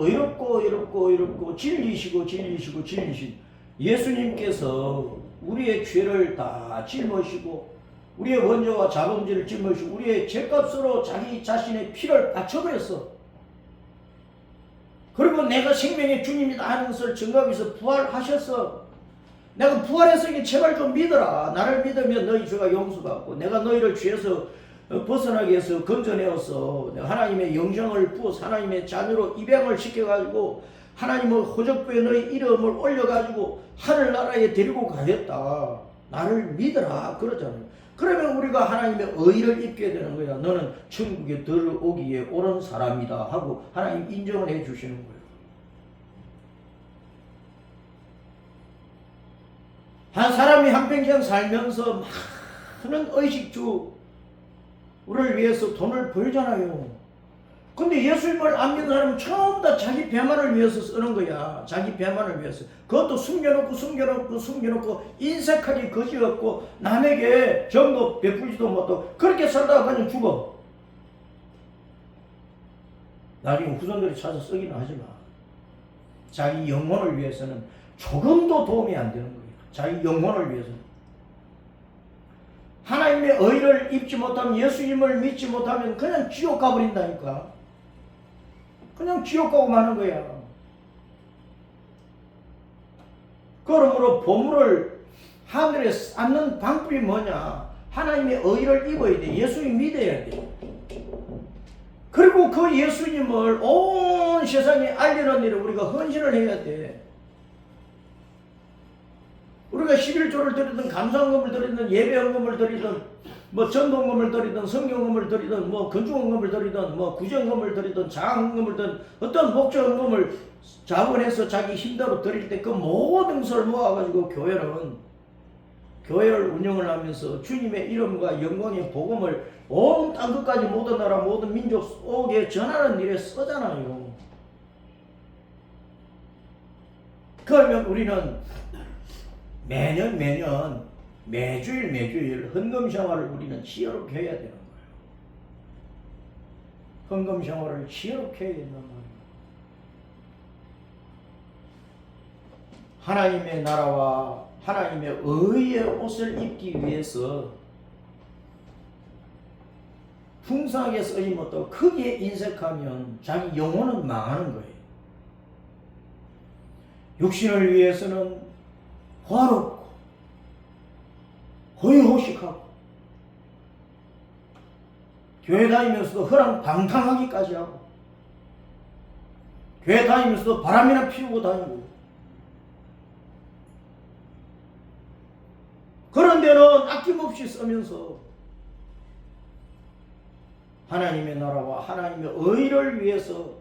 의롭고 진리신 예수님께서 우리의 죄를 다 짊으시고 우리의 원죄와 자범죄를 짊으시고 우리의 죄값으로 자기 자신의 피를 바쳐버렸어. 그리고 내가 생명의 주님이다 하는 것을 증거하기 위해서 부활하셨어. 내가 부활했으니 제발 좀 믿어라. 나를 믿으면 너희 죄가 용서받고 내가 너희를 죄에서 벗어나게 해서 건져내어서 하나님의 영생을 부어서 하나님의 자녀로 입양을 시켜가지고 하나님의 호적부에 너희 이름을 올려가지고 하늘나라에 데리고 가겠다. 나를 믿어라 그러잖아요. 그러면 우리가 하나님의 의를 입게 되는 거야. 너는 천국에 들어오기에 옳은 사람이다 하고 하나님 인정을 해 주시는 거예요. 한 사람이 한평생 살면서 많은 의식주를 위해서 돈을 벌잖아요. 근데 예수님을 안 믿는 사람은 전부 다 자기 배만을 위해서 쓰는 거야. 자기 배만을 위해서. 그것도 숨겨놓고 인색하게 거지없고 남에게 정도 베풀지도 못하고 그렇게 살다가 그냥 죽어. 나중에 후손들이 찾아 쓰기는 하지만 자기 영혼을 위해서는 조금도 도움이 안 되는 거예요. 자기 영혼을 위해서. 하나님의 의를 입지 못하면, 예수님을 믿지 못하면 그냥 지옥 가버린다니까. 그냥 지옥 가고 마는 거야. 그러므로 보물을 하늘에 쌓는 방법이 뭐냐? 하나님의 의를 입어야 돼. 예수님 믿어야 돼. 그리고 그 예수님을 온 세상에 알리는 일을 우리가 헌신을 해야 돼. 우리가 11조를 드리든 감사헌금을 드리든 예배헌금을 드리든 뭐 전도헌금을 드리든 성경헌금을 드리든 뭐 건축헌금을 드리든 뭐 구정헌금을 드리든 장헌금을 드리든 어떤 목적헌금을 자본해서 자기 힘대로 드릴 때 그 모든 것을 모아가지고 교회를 운영을 하면서 주님의 이름과 영광의 복음을 온 땅끝까지 모든 나라 모든 민족 속에 전하는 일에 쓰잖아요. 그러면 우리는 매년 매주일 헌금 생활을 우리는 지혜롭게 해야 되는 거예요. 헌금 생활을 지혜롭게 해야 된단 말이에요. 하나님의 나라와 하나님의 의의 옷을 입기 위해서 풍성하게 쓰지 못하고 크게 인색하면 자기 영혼은 망하는 거예요. 육신을 위해서는 화롭고 호의호식하고 교회 다니면서도 허랑방탕하기까지 하고 교회 다니면서도 바람이나 피우고 다니고 그런 데는 아낌없이 쓰면서 하나님의 나라와 하나님의 의를 위해서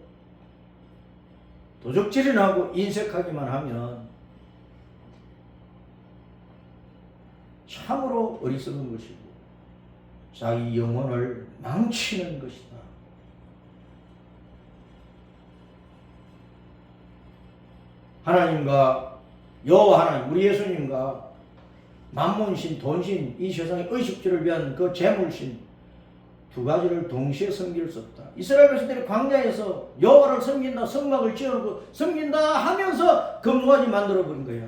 도적질이나 인색하기만 하면 참으로 어리석은 것이고 자기 영혼을 망치는 것이다. 하나님과 여호와 하나님 우리 예수님과 만몬신 돈신 이 세상의 의식주를 위한 그 재물신 두 가지를 동시에 섬길 수 없다. 이스라엘 백성들이 광야에서 여호와를 섬긴다, 성막을 지어놓고 섬긴다 하면서 금송아지 만들어버린 거야.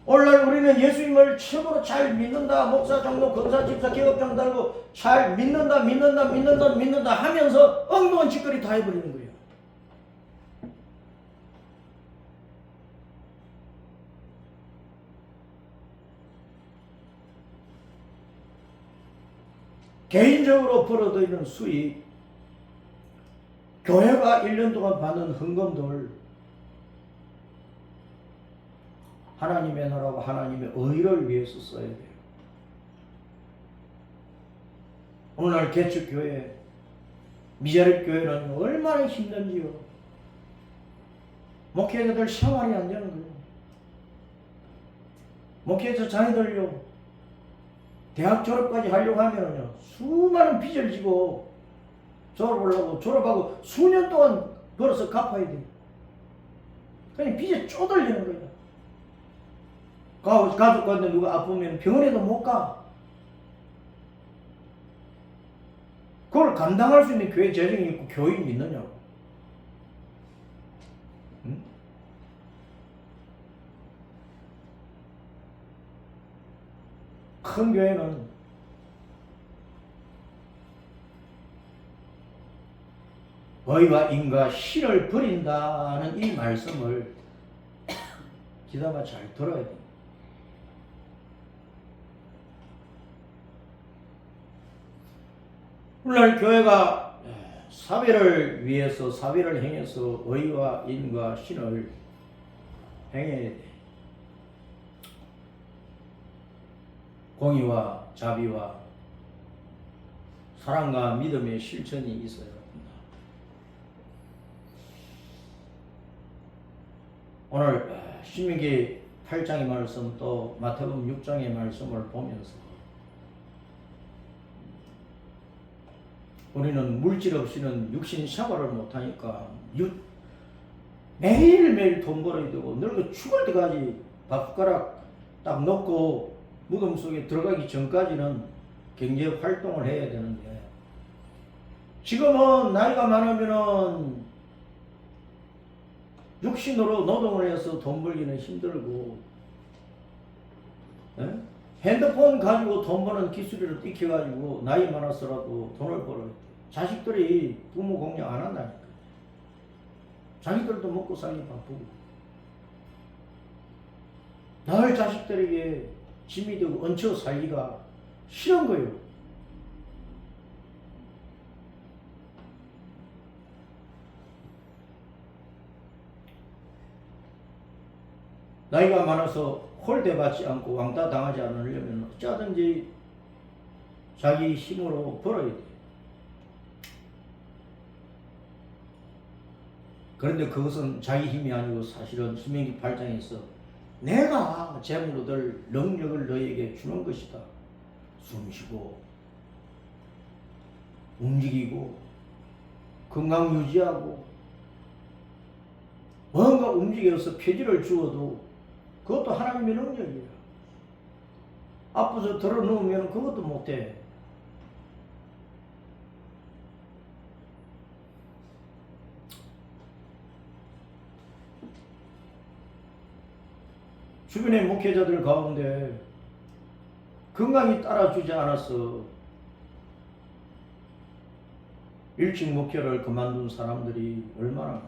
오늘날 우리는 예수님을 최고로 잘 믿는다, 목사, 장로, 권사, 집사, 기업장 달고 잘 믿는다 하면서 엉뚱한 짓거리 다 해버리는 거야. 개인적으로 벌어들이는 수익, 교회가 1년 동안 받는 헌금들, 하나님의 나라와 하나님의 의를 위해서 써야 돼요. 오늘날 개척교회, 미자립교회는 얼마나 힘든지요. 목회자들 생활이 안 되는 거예요. 목회자 자녀들요. 대학 졸업까지 하려고 하면요 수많은 빚을 지고 졸업하고 수년 동안 벌어서 갚아야 돼요. 그냥 빚에 쪼들리는 거예요. 가족한테 누가 아프면 병원에도 못 가. 그걸 감당할 수 있는 교회 재정이 있고 교인이 있느냐고. 응? 큰 교회는 의와 인과 신을 버린다는 이 말씀을 기다가 잘 들어야 됩니다. 오늘날 교회가 사회를 위해서 사회를 행해서 의와 인과 신을 행해야 돼. 공의와 자비와 사랑과 믿음의 실천이 있어야 합니다. 오늘 신명기 8장의 말씀 또 마태복음 6장의 말씀을 보면서 우리는 물질 없이는 육신 생활을 못하니까 매일매일 돈 벌어야 되고 늙어 죽을 때까지 밥숟가락 딱 넣고 무덤 속에 들어가기 전까지는 경제 활동을 해야 되는데 지금은 나이가 많으면은 육신으로 노동을 해서 돈 벌기는 힘들고 핸드폰 가지고 돈 버는 기술을 익혀가지고 나이 많아서라도 돈을 벌어요. 자식들이 부모 공양 안 한다니까. 자기들도 먹고 살기 바쁘고 늘 자식들에게 짐이 되고 얹혀 살기가 싫은 거예요. 나이가 많아서 홀대받지 않고 왕따 당하지 않으려면 어쩌든지 자기 힘으로 벌어야 돼. 그런데 그것은 자기 힘이 아니고 사실은 신명기 8장에서 내가 재물로 늘 능력을 너에게 주는 것이다. 숨쉬고 움직이고 건강 유지하고 뭔가 움직여서 표지를 주어도 그것도 하나님의 능력이야. 앞에서 들어놓으면 그것도 못해. 주변의 목회자들 가운데 건강이 따라주지 않았어. 일찍 목회를 그만둔 사람들이 얼마나 많아.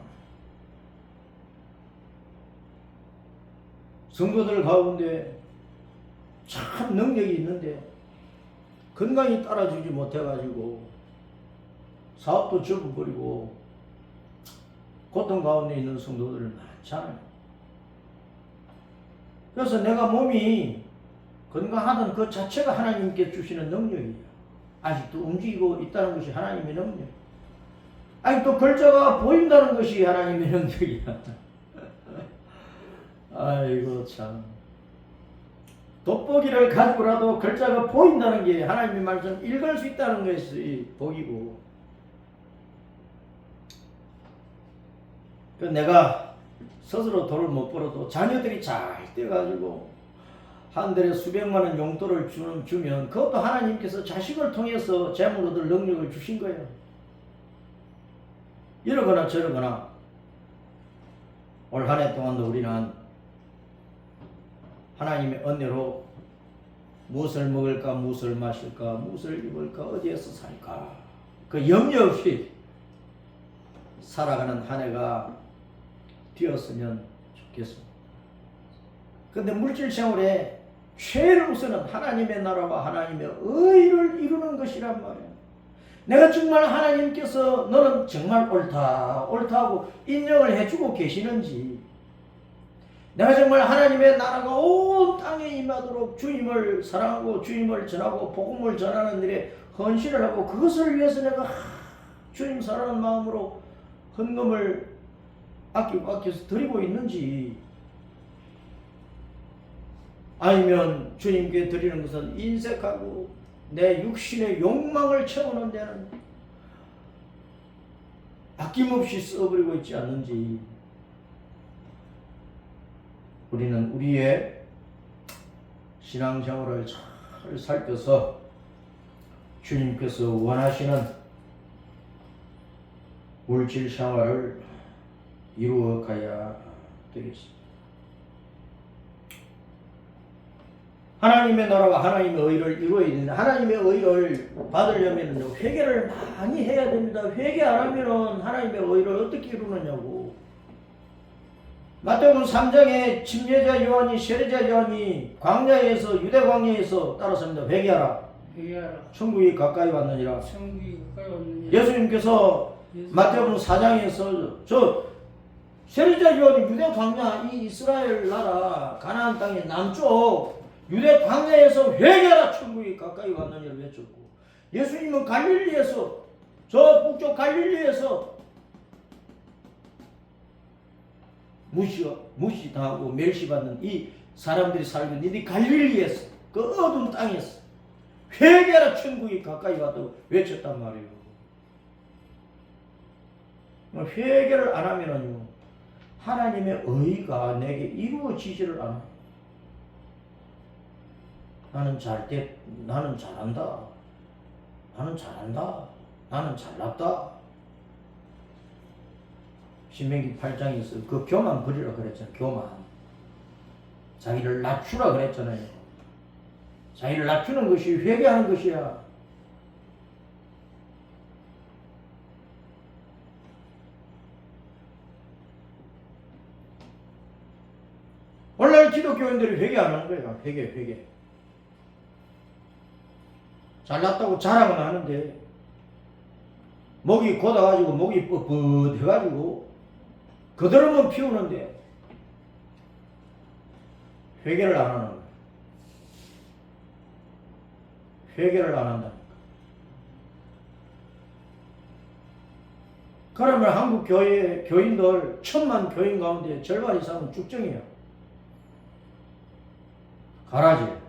성도들 가운데 참 능력이 있는데 건강이 따라주지 못해가지고 사업도 접어버리고 고통 가운데 있는 성도들 많잖아요. 그래서 내가 몸이 건강하던 그 자체가 하나님께 주시는 능력이에요. 아직도 움직이고 있다는 것이 하나님의 능력. 아직도 글자가 보인다는 것이 하나님의 능력이야. 아이고 참. 돋보기를 가지고라도 글자가 보인다는 게 하나님의 말씀 읽을 수 있다는 것이 복이고. 내가 스스로 돈을 못 벌어도 자녀들이 잘 돼가지고 한 달에 수백만 원 용돈을 주면 그것도 하나님께서 자식을 통해서 재물 얻을 능력을 주신 거예요. 이러거나 저러거나 올 한 해 동안도 우리는 하나님의 은혜로 무엇을 먹을까, 무엇을 마실까, 무엇을 입을까, 어디에서 살까 그 염려 없이 살아가는 한 해가 되었으면 좋겠습니다. 그런데 물질 생활에 최일 우선은 하나님의 나라와 하나님의 의를 이루는 것이란 말이에요. 내가 정말 하나님께서 너는 정말 옳다고 인정을 해주고 계시는지, 내가 정말 하나님의 나라가 온 땅에 임하도록 주님을 사랑하고 주님을 전하고 복음을 전하는 일에 헌신을 하고 그것을 위해서 내가 주님 사랑하는 마음으로 헌금을 아껴서 드리고 있는지, 아니면 주님께 드리는 것은 인색하고 내 육신의 욕망을 채우는 데는 아낌없이 써버리고 있지 않는지, 우리는 우리의 신앙생활을 잘 살펴서 주님께서 원하시는 물질 생활을 이루어 가야 되겠습니다. 하나님의 나라와 하나님의 의를 이루어야 되는데, 하나님의 의를 받으려면 회개를 많이 해야 됩니다. 회개 안 하면 하나님의 의를 어떻게 이루느냐고. 마태복음 3장에 침례자 요한이, 세례자 요한이 광야에서, 유대 광야에서 따랐습니다. 회개하라. 천국이 가까이 왔느니라. 예수님께서 마태복음 4장에서 세례자 요한이 유대 광야, 이 이스라엘 나라 가나안 땅의 남쪽 유대 광야에서 회개하라, 천국이 가까이 왔느니라 외쳤고, 예수님은 갈릴리에서, 저 북쪽 갈릴리에서 무시당하고 멸시받는 이 사람들이 살고 있는 이 갈릴리에서, 그 어두운 땅에서 회개하라, 천국이 가까이 왔다고 외쳤단 말이에요. 회개를 안 하면은요, 하나님의 의가 내게 이루어지지를 않아요. 나는 나는 잘한다. 나는 잘한다. 나는 잘났다. 신명기 8장에서 그 교만 버리라 그랬잖아요. 교만. 자기를 낮추라 그랬잖아요. 자기를 낮추는 것이 회개하는 것이야. 오늘날 기독교인들이 회개 안 하는 거예요. 회개. 잘났다고 자랑은 하는데, 목이 곧아가지고 목이 뻣뻣해가지고 그대로만 피우는데 회개를 안 하는 거예요. 회개를 안 한다니까. 그러면 한국 교회 교인들 1000만 교인 가운데 절반 이상은 죽정이에요. 가라지.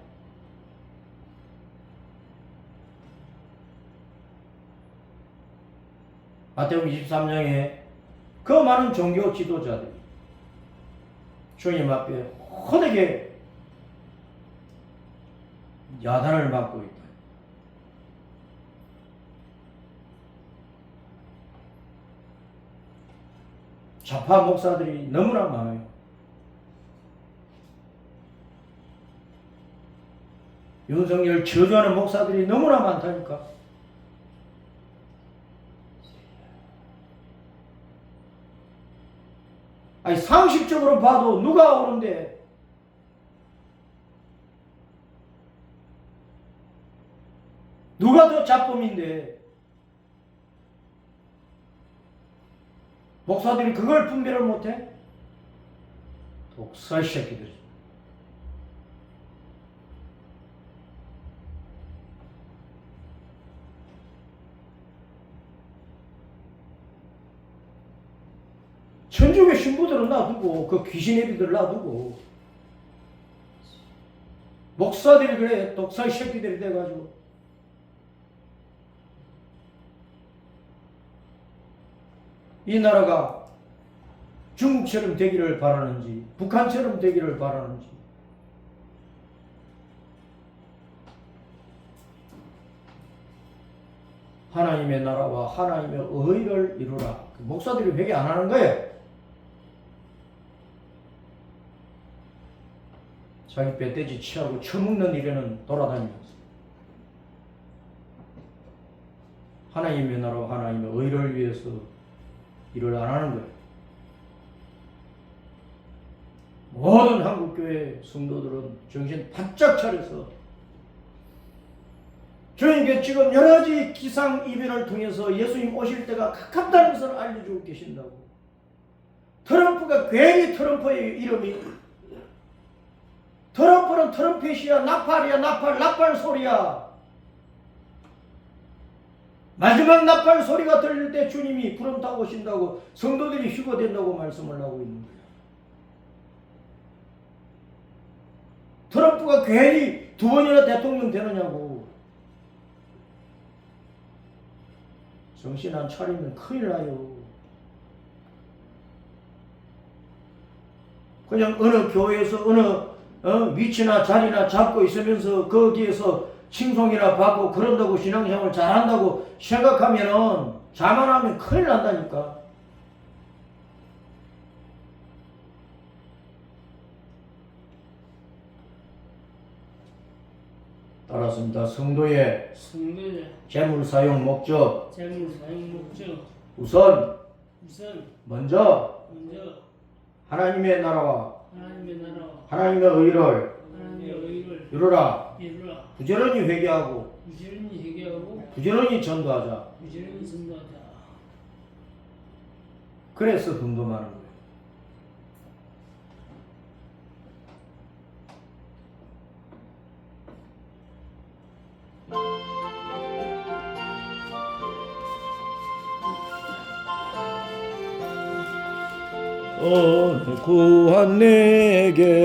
마태복음 23장에 그 많은 종교 지도자들이 주님 앞에 호되게 야단을 맞고 있다. 좌파 목사들이 너무나 많아요. 윤석열 저주하는 목사들이 너무나 많다니까. 아니 상식적으로 봐도 누가 옳은데 누가 더 잡범인데 목사들이 그걸 분별을 못해? 독살 새끼들이. 천주교 신부들은 놔두고 그 귀신애비들 놔두고 목사들이 그래 독살 새끼들이 돼가지고 이 나라가 중국처럼 되기를 바라는지 북한처럼 되기를 바라는지 하나님의 나라와 하나님의 의를 이루라. 목사들이 회개 안 하는 거예요. 자기 배돼지 치하고 처먹는 일에는 돌아다니면서 하나님의 나라와 하나님의 의를 위해서 일을 안 하는 거예요. 모든 한국교회 성도들은 정신 바짝 차려서 주님께 지금 여러 가지 기상 이변을 통해서 예수님 오실 때가 가깝다는 것을 알려주고 계신다고. 트럼프가 괜히 트럼프의 이름이 트럼프는 트럼펫이야, 나팔이야, 나팔 소리야. 마지막 나팔 소리가 들릴 때 주님이 구름 타고 오신다고 성도들이 휴거된다고 말씀을 하고 있는 거예요. 트럼프가 괜히 2번이나 대통령 되느냐고. 정신 안 차리면 큰일 나요. 그냥 어느 교회에서 어느 위치나 자리나 잡고 있으면서 거기에서 칭송이나 받고 그런다고 신앙생활 잘한다고 생각하면은 자만하면 큰일 난다니까. 따랐습니다. 성도의 재물 사용 목적 우선 먼저 하나님의 나라와 하나님의 의를 이루라. 부지런히 회개하고 부지런히 전도하자. 그래서 흥금하는 거예요. 구한 내게